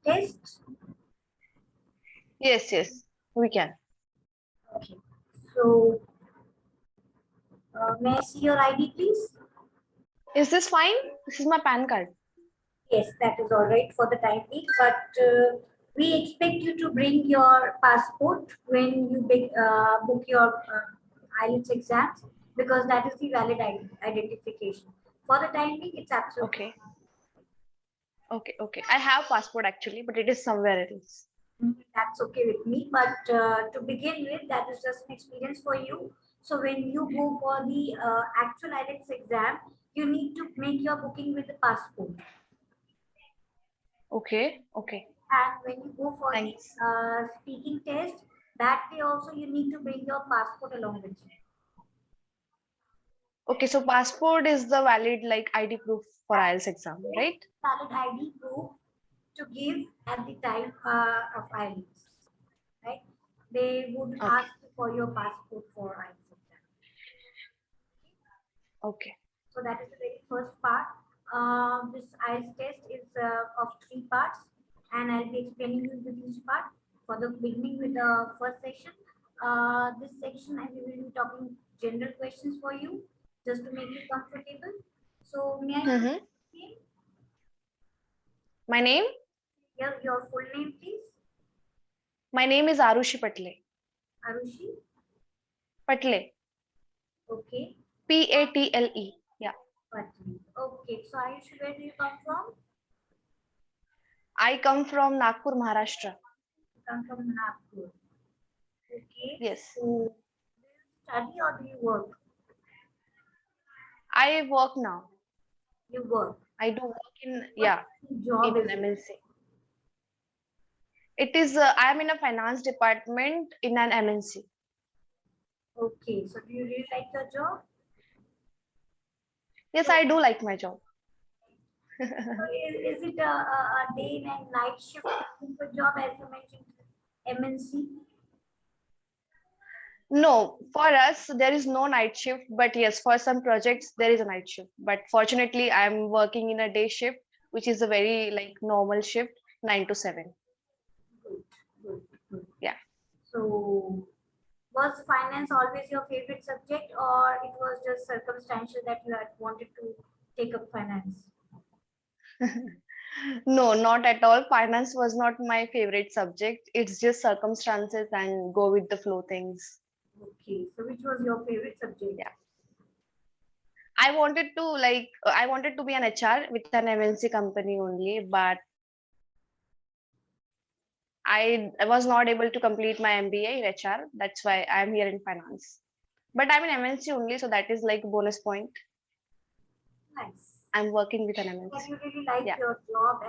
test? Yes, yes, we can. Okay. So, may I see your ID, please? Is this fine? This is my PAN card. Yes, that is all right for the time being, but we expect you to bring your passport when you book your IELTS exams, because that is the valid identification. For the time being, it's absolutely Okay. Okay, okay. I have passport actually, but it is somewhere else. that's okay with me. But to begin with, that is just an experience for you. So when you go for the actual IELTS exam, you need to make your booking with the passport. Okay, okay. And when you go for the Thanks. speaking test, that day also you need to bring your passport along with you. Okay, so passport is the valid like ID proof for IELTS exam, right? Valid ID proof to give at the time of IELTS, right? They would Okay, ask you for your passport for IELTS exam. okay. So that is the very first part. This IELTS test is of 3 parts, and I'll be explaining you with each part. For the beginning with the first section, this section I will be talking general questions for you, just to make you comfortable. So may I know Mm-hmm. your name? My name? Your full name, please? My name is Arushi Patle. Arushi. Patle. Okay. Patle. Yeah. Patli. Okay. So Ayushi, where do you come from? I come from Nagpur, Maharashtra. You come from Nagpur. Okay. Yes. So do you study or do you work? I work now. You work. I do work in, What yeah, job in is an it? MNC. It is, I'm in a finance department in an MNC. Okay. So do you really like your job? Yes, So, I do like my job. is it a day and night shift kind of a job, as you mentioned, MNC? No, for us, there is no night shift, but yes, for some projects, there is a night shift. But fortunately, I'm working in a day shift, which is a very like normal shift, 9 to 7. Good, good, good. Yeah. So was finance always your favorite subject, or it was just circumstantial that you had wanted to take up finance? No, not at all. Finance was not my favorite subject. It's just circumstances and go with the flow things. Okay, so which was your favorite subject? Yeah. I wanted to be an HR with an MNC company only, but I was not able to complete my MBA in HR. That's why I'm here in finance. But I'm in MNC only, so that is like bonus point. Nice. I'm working with an But MNC. you really like Yeah. your job,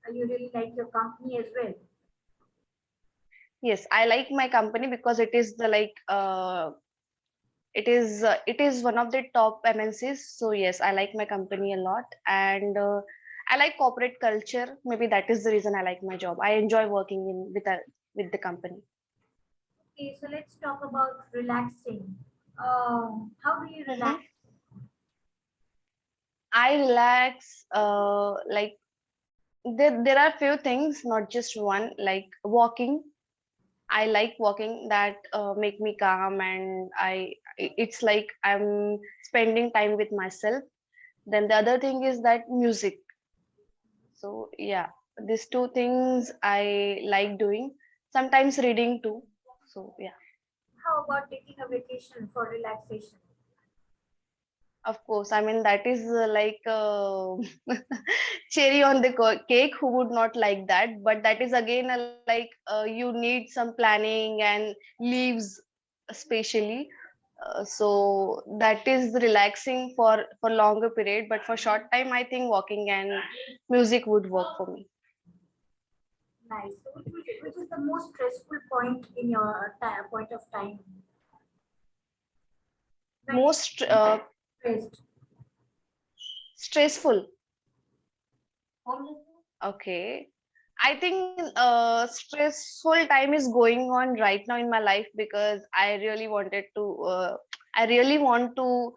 and you really like your company as well. Yes, I like my company because it is the like it is one of the top MNCs. So yes, I like my company a lot, and I like corporate culture. Maybe that is the reason I like my job. I enjoy working with the company. Okay, so let's talk about relaxing. How do you Mhm. relax? I relax like there are few things, not just one, like walking. I like walking, that make me calm, and it's like I'm spending time with myself. Then the other thing is that music. So yeah, these two things I like doing. Sometimes reading too. So yeah, How about taking a vacation for relaxation? of course. I mean that is like cherry on the cake. Who would not like that? But that is again like you need some planning and leaves, especially. So that is relaxing for longer period. But for short time, I think walking and music would work for me. Nice. So which is the most stressful point in your point of time when you Most stressed? stressful. Okay. I think stressful time is going on right now in my life because I really want to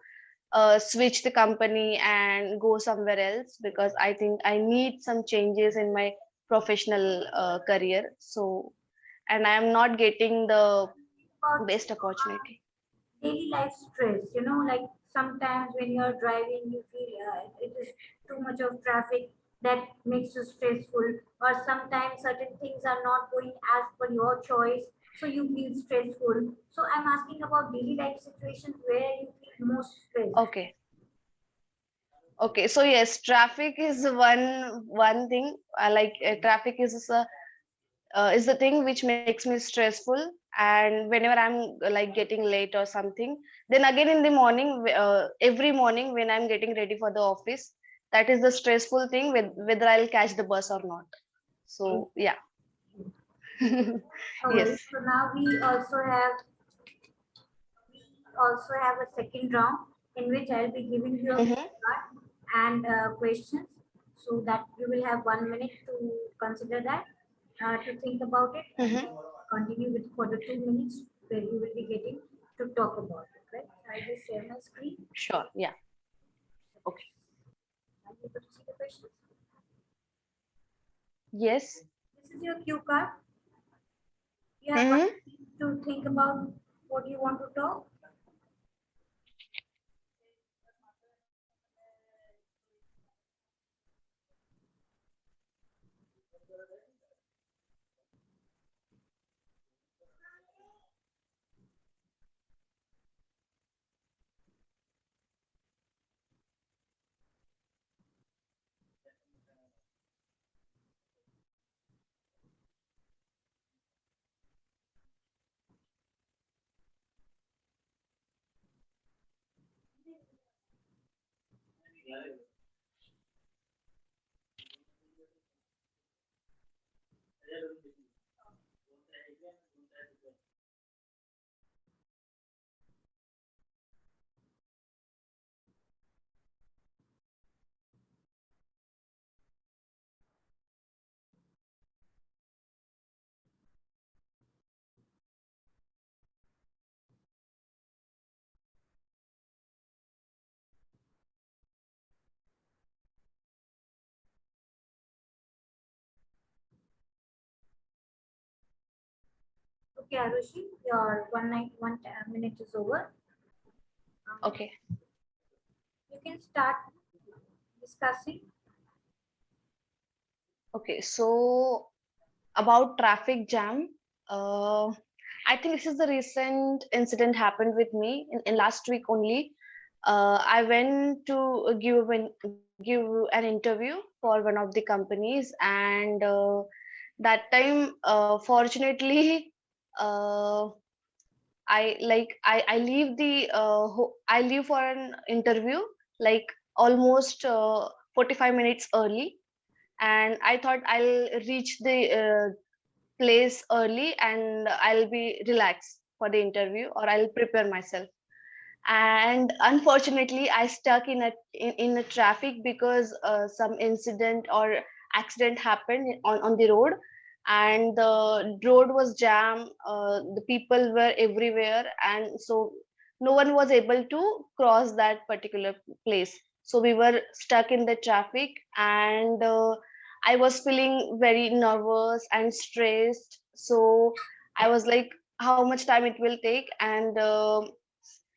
switch the company and go somewhere else because I think I need some changes in my professional career. So, and I am not getting the About best opportunity. daily life stress, like sometimes when you're driving, you feel it is too much of traffic that makes you stressful, or sometimes certain things are not going as per your choice, so you feel stressful. So I'm asking about daily life situations where you feel most stressed. Okay. Okay, so yes, traffic is one thing. I like traffic is the thing which makes me stressful. And whenever I'm like getting late or something, then again in the morning, every morning when I'm getting ready for the office, that is the stressful thing with whether I'll catch the bus or not. So yeah. No Yes. worries. So now we also have a second round in which I'll be giving you a Mm-hmm. card and questions, so that you will have 1 minute to consider that, to think about it, and Mm-hmm. then continue with for the 2 minutes where you will be getting to talk about it. Right? I'll just share my screen. Sure. Yeah. Okay. Are you able to see the questions? Yes. This is your cue card. You have one Mm-hmm. minute to think about what you want to talk. Okay, Arushi, your minute is over. Okay. You can start discussing. Okay. So about traffic jam, uh, I think this is the recent incident happened with me in last week only. I went to give an interview for one of the companies, and that time, fortunately, uh, I leave I leave for an interview like almost 45 minutes early, and I thought I'll reach the place early and I'll be relaxed for the interview, or I'll prepare myself. And unfortunately, I stuck in a traffic because some incident or accident happened on the road, and the road was jammed. The people were everywhere, and so no one was able to cross that particular place. So we were stuck in the traffic, and I was feeling very nervous and stressed. So I was like, how much time it will take? And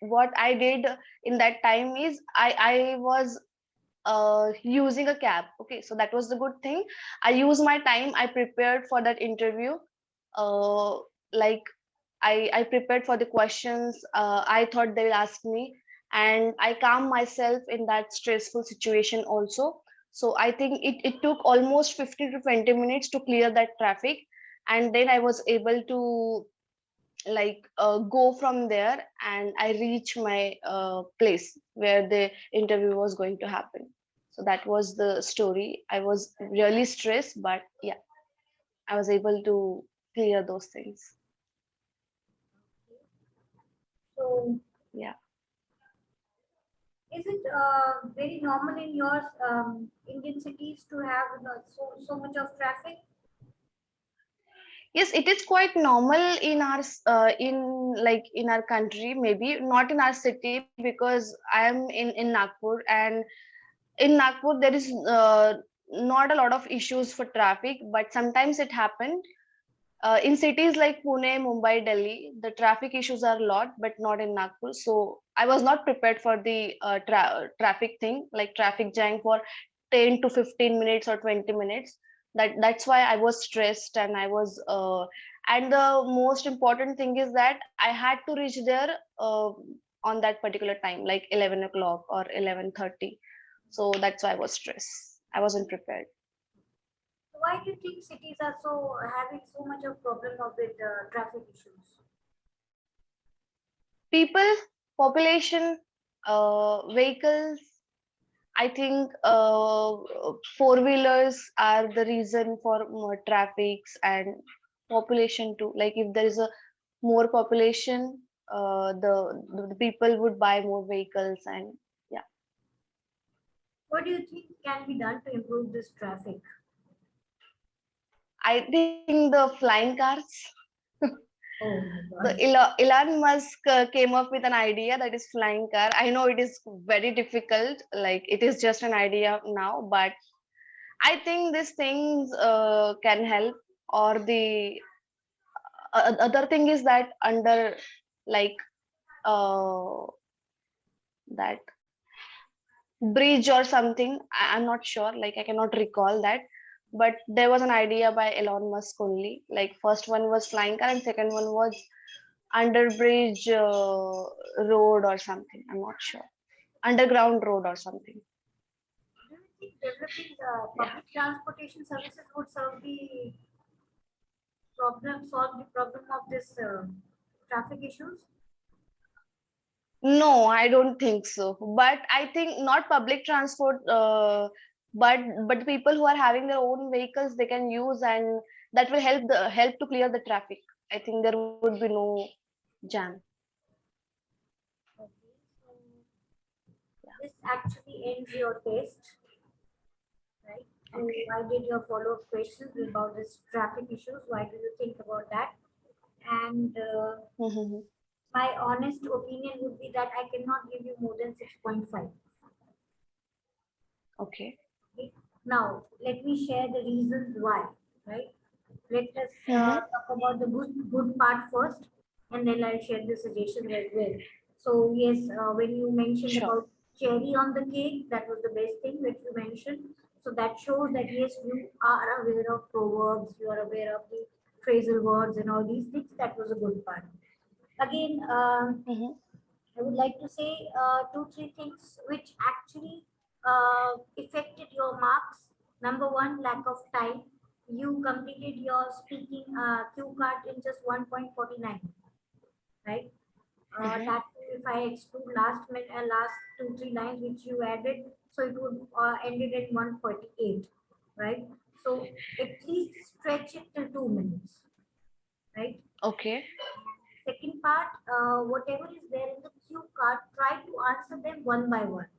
what I did in that time is I was using a cab. Okay, so that was the good thing. I used my time. I prepared for that interview. Uh, like I prepared for the questions. I thought they will ask me, and I calmed myself in that stressful situation also. So I think it took almost 15 to 20 minutes to clear that traffic, and then I was able to go from there, and I reach my place where the interview was going to happen. So that was the story. I was really stressed, but yeah, I was able to clear those things. So, Yeah. is it very normal in your Indian cities to have so much of traffic? Yes, it is quite normal in in our country, maybe not in our city, because I am in Nagpur, and in Nagpur there is not a lot of issues for traffic, but sometimes it happened. In cities like Pune, Mumbai, Delhi, the traffic issues are a lot, but not in Nagpur. So I was not prepared for the traffic thing, like traffic jam for 10 to 15 minutes or 20 minutes. That's why I was stressed, and I was and the most important thing is that I had to reach there on that particular time, like 11 o'clock or 11:30. So that's why I was stressed. I wasn't prepared. Why do you think cities are so having so much of problem of with traffic issues? People, population, vehicles. I think four wheelers are the reason for more traffics and population too. Like if there is a more population, the people would buy more vehicles, and yeah, What do you think can be done to improve this traffic? I think the flying cars. Oh my The God. Elon Musk came up with an idea that is flying car. I know it is very difficult, like it is just an idea now, but I think these things can help. Or the other thing is that under like uh, that bridge or something, I'm not sure. Like I cannot recall that, but there was an idea by Elon Musk only. Like first one was flying car, and second one was under bridge road or something. I'm not sure. Underground road or something. Do you think developing Yeah. public transportation services would solve the problem of this traffic issues? No, I don't think so. But I think not public transport, but people who are having their own vehicles, they can use, and that will help to clear the traffic. I think there would be no jam. Okay, so this actually ends your test, right? So Okay. why did your follow-up questions about this traffic issues? Why do you think about that? And Mhm. my honest opinion would be that I cannot give you more than 6.5. Okay. Okay. Now, let me share the reasons why, right? Let us Mhm. talk about the good part first, and then I'll share the suggestions as well. So, yes, when you mentioned Sure. about cherry on the cake, that was the best thing that you mentioned. So, that shows that yes, you are aware of proverbs, you are aware of the phrasal words and all these things. That was a good part. Again, Mhm. I would like to say two, three things which actually affected your marks. Number one, lack of time. You completed your speaking cue card in just 1.49, right? Mhm. That if I exclude last two, three lines which you added, so it would ended at 148, right? So at least stretch it till 2 minutes, right? Okay. Second part, whatever is there in the cue card, try to answer them one by one,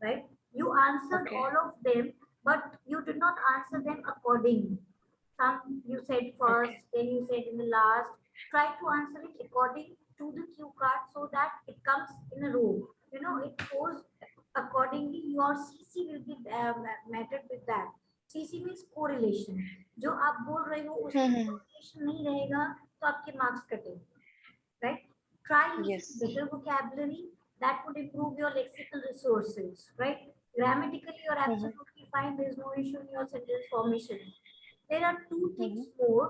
right? You answered Okay. all of them, but you did not answer them accordingly. Some you said first, Okay. then you said in the last. Try to answer it according to the cue card so that it comes in a row. You know, it goes accordingly. Your CC will be mattered with that. CC means correlation. जो आप बोल रहे हो उसमें Mhm. correlation नहीं रहेगा तो आपके marks कटेंगे, right? Try using Yes. better vocabulary that would improve your lexical resources, right? Grammatically, you're Mhm. absolutely fine. There's no issue in your sentence formation. There are two Mhm. things more.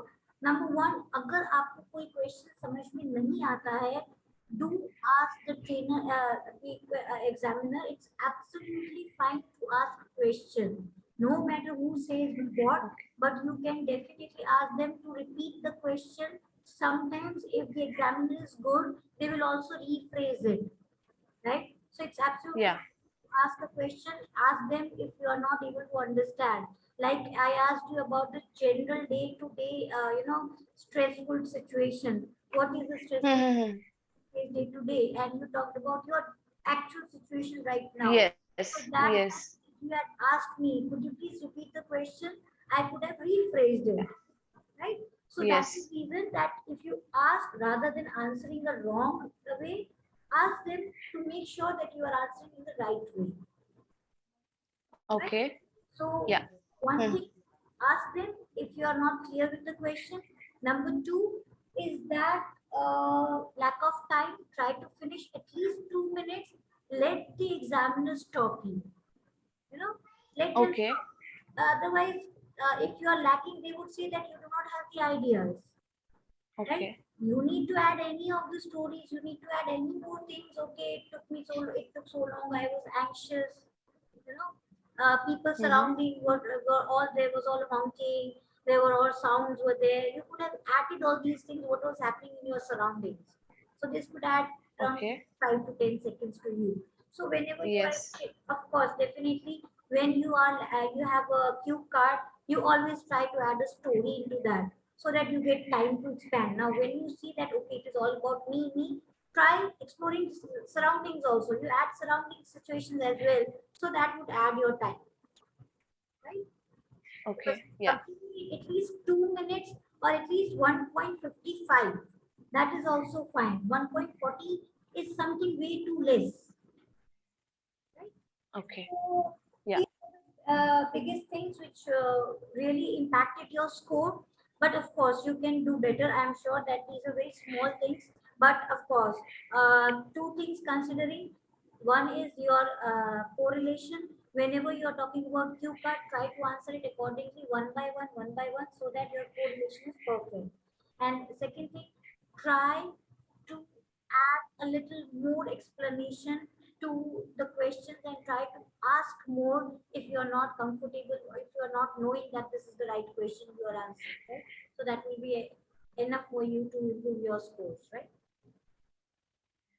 Number one, अगर आपको कोई question समझ में नहीं आता है, do ask the trainer, the examiner. It's absolutely fine to ask a question. No matter who says what, Okay. but you can definitely ask them to repeat the question. Sometimes, if the examiner is good, they will also rephrase it, right? So it's absolutely Yeah. fine to ask a question. Ask them if you are not able to understand. Like I asked you about the general day-to-day, stressful situation. What is the stressful Mhm. day to day? And you talked about your actual situation right now. Yes. So that Yes. if you had asked me, could you please repeat the question? I could have rephrased Yeah. it, right? So that is Yes. the reason that if you ask rather than answering the wrong way, ask them to make sure that you are answering in the right way, right? Okay. So Yeah. One Hmm. thing, ask them if you are not clear with the question. Number two is that lack of time. Try to finish at least 2 minutes. Let the examiner stop you. You know, let them Okay. stop. Otherwise, if you are lacking, they would say that you do not have the ideas, right? Okay. You need to add any of the stories. You need to add any more things. Okay, it took so long. I was anxious. You know, people Mm-hmm. surrounding were all there was all honking. There were all sounds were there. You could have added all these things. What was happening in your surroundings? So this could add around Okay. 5 to 10 seconds to you. So whenever you are, Yes. of course, definitely when you have a cue card, you always try to add a story into that so that you get time to expand. Now, when you see that okay, it is all about me, try exploring surroundings also. You add surrounding situations as well, so that would add your time, right? Because Okay. Yeah. completely at least 2 minutes or at least 1.55. That is also fine. 1.40 is something way too less, right? Okay. So Yeah. these are the biggest things which really impacted your score. But of course, you can do better. I'm sure that these are very small things. But of course, two things considering. One is your correlation. Whenever you are talking about cue card, try to answer it accordingly, one by one, so that your correlation is perfect. And the second thing, try to add a little more explanation to the questions and try to ask more if you're not comfortable or if you're not knowing that this is the right question you are answering, right? So that will be enough for you to improve your scores, right?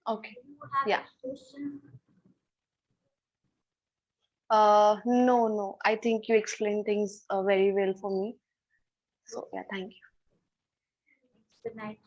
Okay. Do you have Yeah. any questions? No, no. I think you explained things very well for me. So yeah, thank you. Good night.